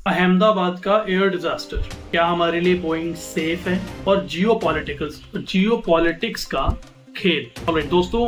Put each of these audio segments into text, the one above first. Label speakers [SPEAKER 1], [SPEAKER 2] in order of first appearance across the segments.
[SPEAKER 1] अहमदाबाद का air disaster क्या हमारे लिए बोइंग सेफ है और जियोपॉलिटिक्स का खेल। ऑलराइट दोस्तों,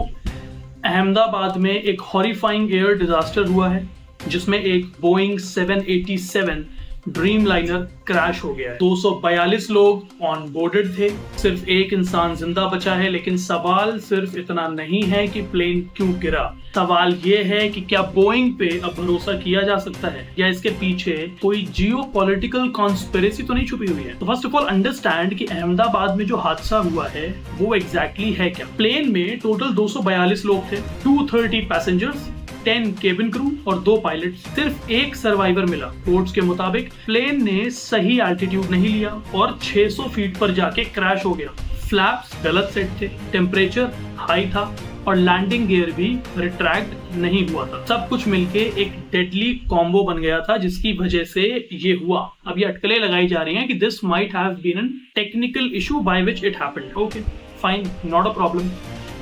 [SPEAKER 1] अहमदाबाद में एक हॉरिफाइंग एयर डिजास्टर हुआ है जिसमें एक बोइंग 787 ड्रीमलाइनर क्रैश हो गया है। 242 लोग ऑन बोर्डेड थे, सिर्फ एक इंसान जिंदा बचा है। लेकिन सवाल सिर्फ इतना नहीं है कि प्लेन क्यों गिरा, सवाल ये है कि क्या बोइंग पे अब भरोसा किया जा सकता है या इसके पीछे कोई जियोपॉलिटिकल कॉन्स्पिरेसी तो नहीं छुपी हुई है। तो फर्स्ट ऑफ ऑल अंडरस्टैंड कि अहमदाबाद में जो हादसा हुआ है वो एग्जैक्टली है क्या। प्लेन में टोटल 242 लोग थे, 230 पैसेंजर्स, 10 केबिन क्रू और 2 पायलट। सिर्फ एक सर्वाइवर मिला। रिपोर्ट्स के मुताबिक प्लेन ने सही एल्टीट्यूड नहीं लिया और 600 फीट पर जाके क्रैश हो गया। फ्लैप्स गलत सेट थे, टेम्परेचर हाई था और लैंडिंग गियर भी रिट्रैक्ट नहीं हुआ था। सब कुछ मिलके एक डेडली कॉम्बो बन गया था जिसकी वजह से ये हुआ। अब ये अटकलें लगाई जा रही हैं कि this might have been an technical issue by which it happened. Okay fine, not a problem.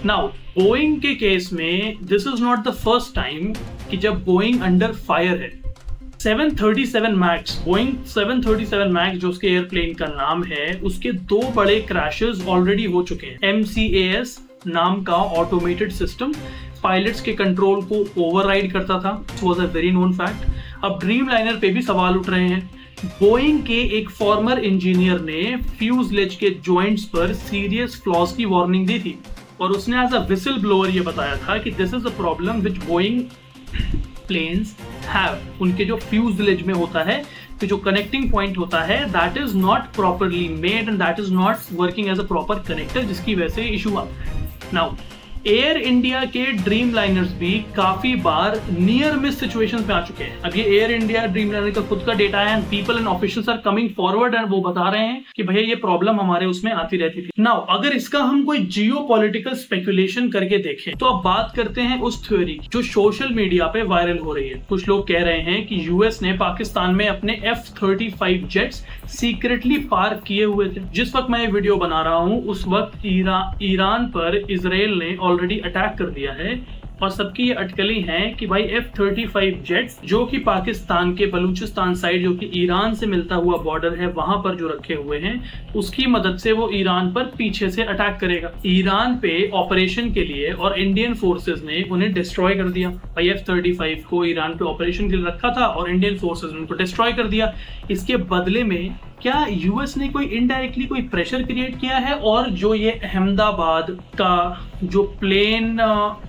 [SPEAKER 1] Now Boeing के केस में this is not the first time कि जब बोइंग अंडर फायर है। 737 मैक्स, बोइंग 737 मैक्स जो उसके airplane का नाम है, उसके 2 बड़े क्रैशेस ऑलरेडी हो चुके हैं। MCAS नाम का ऑटोमेटेड सिस्टम पायलट्स के कंट्रोल को ओवरराइड करता था। It was a very known fact. अब ड्रीमलाइनर पे भी सवाल उठ रहे हैं। बोइंग के एक फॉर्मर इंजीनियर ने फ्यूजलेज के जॉइंट्स पर सीरियस फ्लॉज की वार्निंग दी थी और उसने एज अ विसल ब्लोअर ये बताया था कि this is a problem which Boeing planes have. उनके जो फ्यूजलेज में होता है कि जो कनेक्टिंग पॉइंट होता है that is not properly made and that is not working as a proper connector, जिसकी वजह से इशू आता है। नाउ एयर इंडिया के ड्रीमलाइनर्स भी काफी बार नियर मिस सिचुएशंस में आ चुके हैं। अब ये एयर इंडिया ड्रीमलाइनर का खुद का डेटा है and people and officials are coming forward and वो बता रहे हैं कि भैया ये प्रॉब्लम हमारे उसमें आती रहती थी। नाउ अगर इसका हम कोई जियोपॉलिटिकल स्पेकुलेशन करके देखें तो अब बात करते हैं उस थ्योरी जो सोशल मीडिया पे वायरल हो रही है। कुछ लोग कह रहे हैं कि यूएस ने पाकिस्तान में अपने F-35 जेट्स सीक्रेटली पार्क किए हुए थे। जिस वक्त मैं ये वीडियो बना रहा हूं उस वक्त ईरान पर इजराइल ने ऑलरेडी अटैक कर दिया है और सबकी ये अटकली हैं कि भाई F-35 जेट्स जो कि पाकिस्तान के बलूचिस्तान साइड जो कि ईरान से मिलता हुआ बॉर्डर है वहां पर जो रखे हुए हैं उसकी मदद से वो ईरान पर पीछे से अटैक करेगा। ईरान पे ऑपरेशन के लिए और इंडियन फोर्सेस ने उन्हें डिस्ट्रॉय कर दिया। भाई F-35 को ईरान पे ऑपरेशन के लिए रखा था और इंडियन फोर्सेस ने उनको डिस्ट्रॉय कर दिया। इसके बदले में क्या यूएस ने कोई इनडायरेक्टली कोई प्रेशर क्रिएट किया है और जो ये अहमदाबाद का जो प्लेन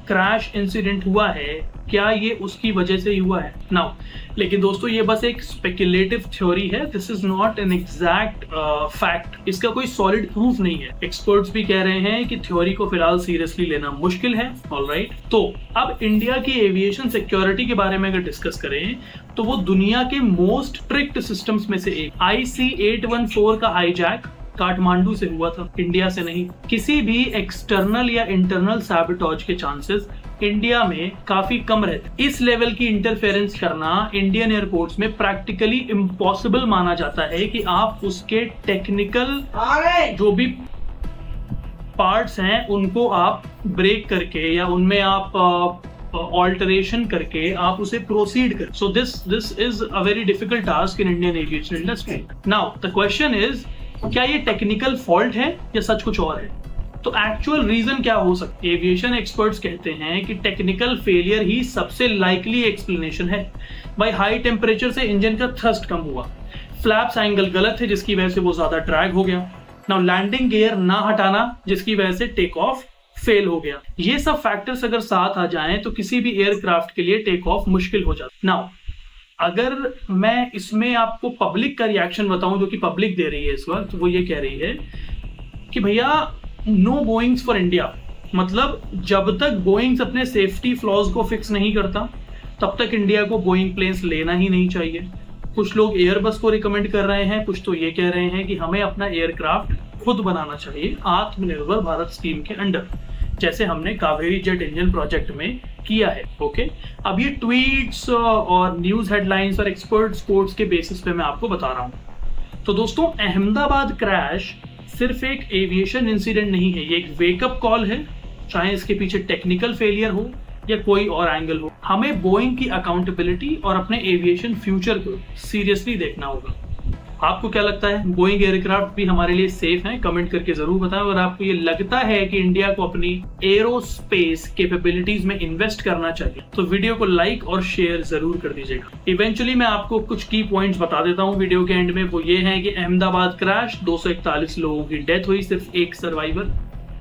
[SPEAKER 1] क्रैश इंसिडेंट हुआ है क्या ये उसकी वजह से ही हुआ है? नाउ लेकिन दोस्तों ये बस एक स्पेकुलेटिव थ्योरी है, this is not an exact fact. इसका कोई सॉलिड प्रूफ नहीं है। एक्सपर्ट्स भी कह रहे हैं कि थ्योरी को फिलहाल सीरियसली लेना मुश्किल है। ऑलराइट, तो अब इंडिया की एविएशन सिक्योरिटी के बारे में अगर डिस्कस करें तो वो दुनिया के मोस्ट स्ट्रिक्ट सिस्टम्स में से एक। IC-814 का हाईजैक काठमांडू से हुआ था, इंडिया से नहीं। किसी भी एक्सटर्नल या इंटरनल सैबोटेज के चांसेस इंडिया में काफी कम रहते। इस लेवल की इंटरफेरेंस करना इंडियन एयरपोर्ट्स में प्रैक्टिकली इम्पॉसिबल माना जाता है कि आप उसके टेक्निकल जो भी पार्ट्स हैं उनको आप ब्रेक करके या उनमें आप ऑल्टरेशन करके आप उसे प्रोसीड कर। So this is a very difficult task in Indian aviation industry. Now the question is क्या ये टेक्निकल फॉल्ट है या सच कुछ और है? तो एक्चुअल रीजन क्या हो सकती है? एविएशन एक्सपर्ट्स कहते हैं कि टेक्निकल फेलियर ही सबसे लाइकली एक्सप्लेनेशन है। भाई हाई टेम्परेचर से इंजन का थ्रस्ट कम हुआ, फ्लैप्स एंगल गलत है जिसकी वजह से वो ज्यादा ड्रैग हो गया। नाउ लैंडिंग गियर ना हटाना जिसकी वजह से टेक ऑफ फेल हो गया। ये सब फैक्टर्स अगर साथ आ जाएं तो किसी भी एयरक्राफ्ट के लिए टेक ऑफ मुश्किल हो जाता। नाउ अगर मैं इसमें आपको पब्लिक का रिएक्शन बताऊं जो कि पब्लिक दे रही है इस वक्त, वो ये कह रही है कि भैया नो बोइंग्स फॉर इंडिया। मतलब जब तक बोइंग्स अपने सेफ्टी फ्लॉज को फिक्स नहीं करता तब तक इंडिया को बोइंग प्लेन्स लेना ही नहीं चाहिए। कुछ लोग एयरबस को रिकमेंड कर रहे हैं, कुछ तो ये कह रहे हैं कि हमें अपना एयरक्राफ्ट खुद बनाना चाहिए आत्मनिर्भर भारत स्कीम के अंडर, जैसे हमने कावेरी जेट इंजन प्रोजेक्ट में किया है। ओके, अब ये ट्वीट्स और न्यूज हेडलाइंस और एक्सपर्ट्स कोट्स के बेसिस पे मैं आपको बता रहा हूँ। तो दोस्तों अहमदाबाद क्रैश सिर्फ एक एविएशन इंसिडेंट नहीं है, ये एक वेकअप कॉल है। चाहे इसके पीछे टेक्निकल फेलियर हो या कोई और एंगल हो, हमें बोइंग की अकाउंटेबिलिटी और अपने एविएशन फ्यूचर को सीरियसली देखना होगा। आपको क्या लगता है, बोइंग एयरक्राफ्ट भी हमारे लिए सेफ हैं? कमेंट करके जरूर बताएं। और आपको ये लगता है कि इंडिया को अपनी एरोस्पेस कैपेबिलिटीज में इन्वेस्ट करना चाहिए तो वीडियो को लाइक और शेयर जरूर कर दीजिएगा। इवेंचुअली मैं आपको कुछ की पॉइंट्स बता देता हूँ वीडियो के एंड में। वो ये है कि अहमदाबाद क्रैश, 241 लोगों की डेथ हुई, सिर्फ एक सर्वाइवर।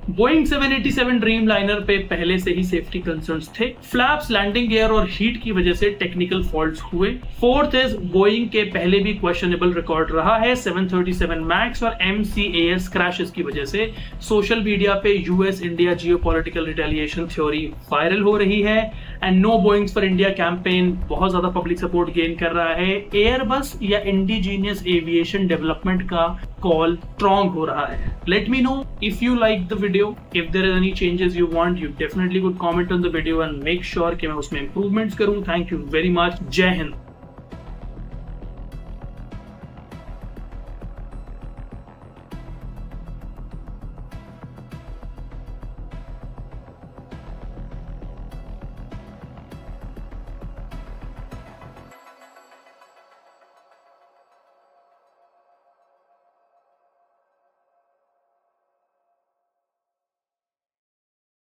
[SPEAKER 1] बोइंग 787 ड्रीम लाइनर पे पहले से ही सेफ्टी कंसर्न्स थे। फ्लैप्स, लैंडिंग गियर और हीट की वजह से टेक्निकल फॉल्ट्स हुए। फोर्थ इज बोइंग के पहले भी क्वेश्चनेबल रिकॉर्ड रहा है 737 मैक्स और MCAS क्रैशेस की वजह से। सोशल मीडिया पे US India geopolitical retaliation theory viral हो रही है and no Boeings for India campaign बहुत ज्यादा पब्लिक सपोर्ट गेन कर रहा है। एयरबस या इंडिजीनियस एविएशन डेवलपमेंट का कॉल स्ट्रॉन्ग हो रहा है। Let me know if you like the video, if there is any changes you want, you definitely could comment on the video and make sure कि मैं उसमें improvements करूं। Thank you very much. जय हिंद।